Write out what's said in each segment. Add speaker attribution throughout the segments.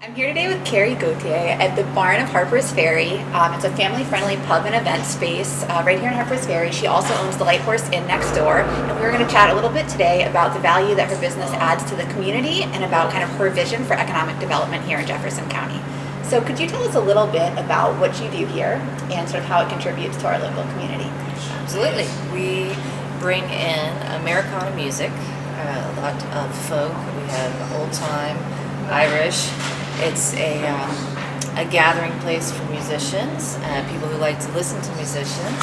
Speaker 1: I'm here today with Carrie Gauthier at the Barn of Harpers Ferry. It's a family-friendly pub and event space right here in Harpers Ferry. She also owns the Light Horse Inn next door. And we're going to chat a little bit today about the value that her business adds to the community and about kind of her vision for economic development here in Jefferson County. So could you tell us a little bit about what you do here and sort of how it contributes to our local community?
Speaker 2: Absolutely. We bring in Americana music, a lot of folk. We have old-time, Irish. It's a gathering place for musicians, people who like to listen to musicians.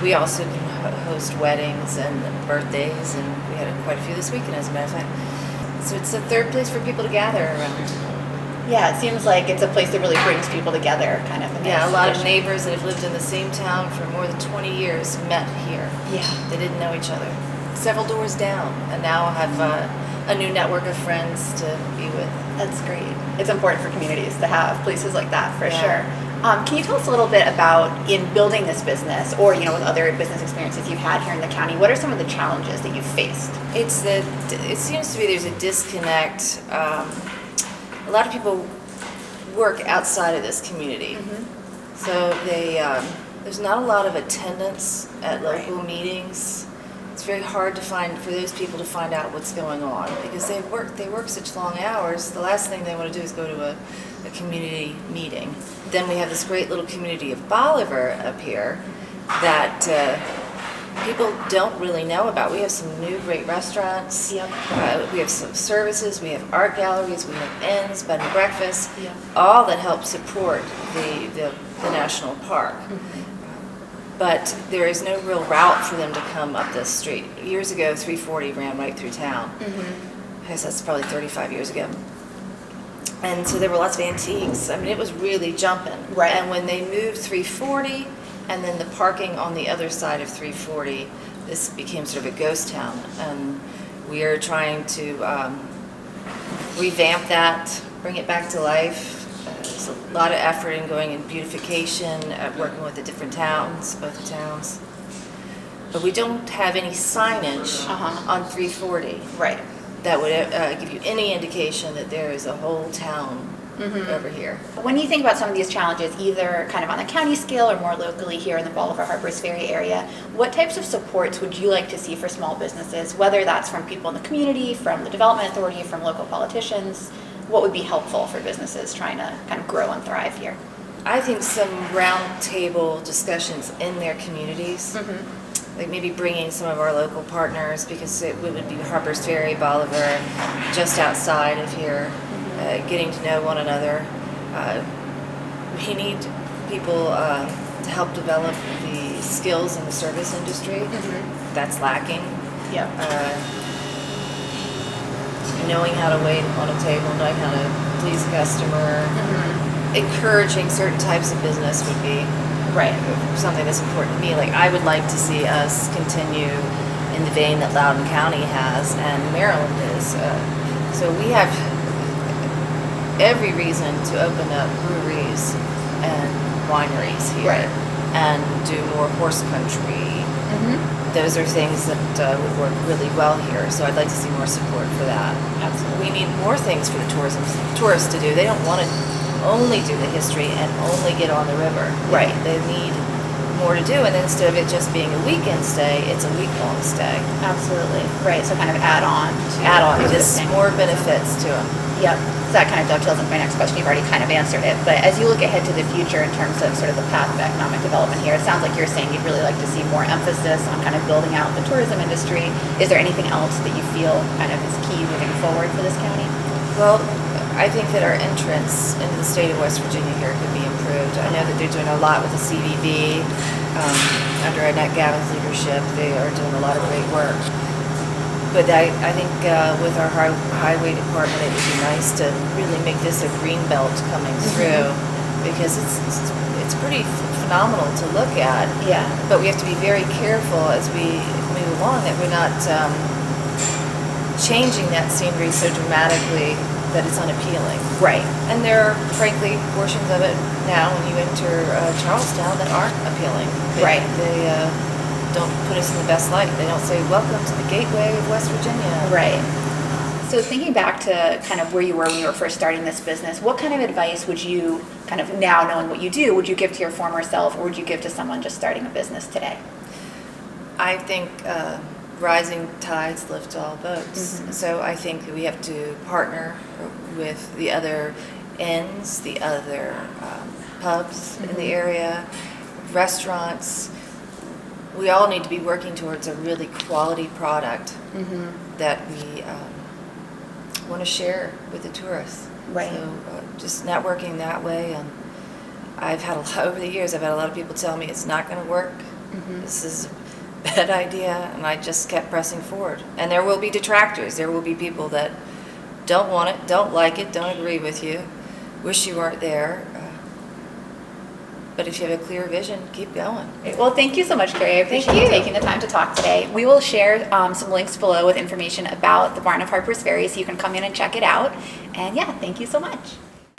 Speaker 2: We also can host weddings and birthdays, and we had quite a few this weekend, as a matter of fact. So it's a third place for people to gather around.
Speaker 1: Yeah, it seems like it's a place that really brings people together, kind of.
Speaker 2: Yeah, a lot of neighbors that have lived in the same town for more than 20 years met here.
Speaker 1: Yeah.
Speaker 2: They didn't know each other. Several doors down, and now have a new network of friends to be with.
Speaker 1: That's great. It's important for communities to have places like that, for sure.
Speaker 2: Yeah.
Speaker 1: Can you tell us a little bit about, in building this business, or with other business experiences you've had here in the county, what are some of the challenges that you've faced?
Speaker 2: It seems to be there's a disconnect. A lot of people work outside of this community, so there's not a lot of attendance at local meetings. It's very hard to find for those people to find out what's going on because they work such long hours. The last thing they want to do is go to a community meeting. Then we have this great little community of Bolivar up here that people don't really know about. We have some new great restaurants.
Speaker 1: Yep.
Speaker 2: We have some services. We have art galleries. We have inns, bed and breakfast.
Speaker 1: Yep.
Speaker 2: All that help support the national park. But there is no real route for them to come up this street. Years ago, 340 ran right through town. I guess that's probably 35 years ago. And so there were lots of antiques. I mean, it was really jumping.
Speaker 1: Right.
Speaker 2: And when they moved 340, and then the parking on the other side of 340, this became sort of a ghost town. And we are trying to revamp that, bring it back to life. There's a lot of effort in going in beautification, working with the different towns, both the towns. But we don't have any signage on 340 that would give you any indication that there is a whole town over here.
Speaker 1: When you think about some of these challenges, either kind of on the county scale or more locally here in the Bolivar Harpers Ferry area, what types of supports would you like to see for small businesses, whether that's from people in the community, from the Development Authority, from local politicians? What would be helpful for businesses trying to kind of grow and thrive here?
Speaker 2: I think some roundtable discussions in their communities, like maybe bringing some of our local partners, because it would be Harpers Ferry, Bolivar, just outside of here, getting to know one another. We need people to help develop the skills in the service industry. That's lacking.
Speaker 1: Yep.
Speaker 2: Knowing how to wait on a table, knowing how to please a customer, encouraging certain types of business would be something that's important to me. Like, I would like to see us continue in the vein that Loudoun County has and Maryland is. So we have every reason to open up breweries and wineries here and do more horse country. Those are things that would work really well here, so I'd like to see more support for that. Absolutely. We need more things for the tourists to do. They don't want to only do the history and only get on the river. They need more to do, and instead of it just being a weekend stay, it's a week-long stay.
Speaker 1: Absolutely. Right, so kind of add on,
Speaker 2: just more benefits to them.
Speaker 1: Yep. So that kind of dovetails into my next question. You've already kind of answered it. But as you look ahead to the future in terms of sort of the path of economic development here, it sounds like you're saying you'd really like to see more emphasis on kind of building out the tourism industry. Is there anything else that you feel kind of is key moving forward for this county?
Speaker 2: Well, I think that our entrance into the state of West Virginia here could be improved. I know that they're doing a lot with the CVB. Under Annette Gavin's leadership, they are doing a lot of great work. But I think with our highway department, it would be nice to really make this a green belt coming through, because it's pretty phenomenal to look at.
Speaker 1: Yeah. But
Speaker 2: we have to be very careful as we move along that we're not changing that scenery so dramatically that it's unappealing.
Speaker 1: Right.
Speaker 2: And there are, frankly, portions of it now when you enter Charlestown that aren't appealing. They don't put us in the best light. They don't say, welcome to the gateway of West Virginia.
Speaker 1: Right. So thinking back to kind of where you were when you were first starting this business, what kind of advice would you, kind of now knowing what you do, would you give to your former self, or would you give to someone just starting a business today?
Speaker 2: I think rising tides lift all boats.
Speaker 1: Mhm.
Speaker 2: So I think we have to partner with the other inns, the other pubs in the area, restaurants. We all need to be working towards a really quality product that we want to share with the tourists.
Speaker 1: Right.
Speaker 2: So just networking that way. I've had over the years, I've had a lot of people tell me it's not going to work. This is a bad idea, and I just kept pressing forward. And there will be detractors. There will be people that don't want it, don't like it, don't agree with you, wish you weren't there. But if you have a clear vision, keep going.
Speaker 1: Well, thank you so much, Carrie. I appreciate you taking the time to talk today. We will share some links below with information about the Barn of Harpers Ferry, so you can come in and check it out. And yeah, thank you so much.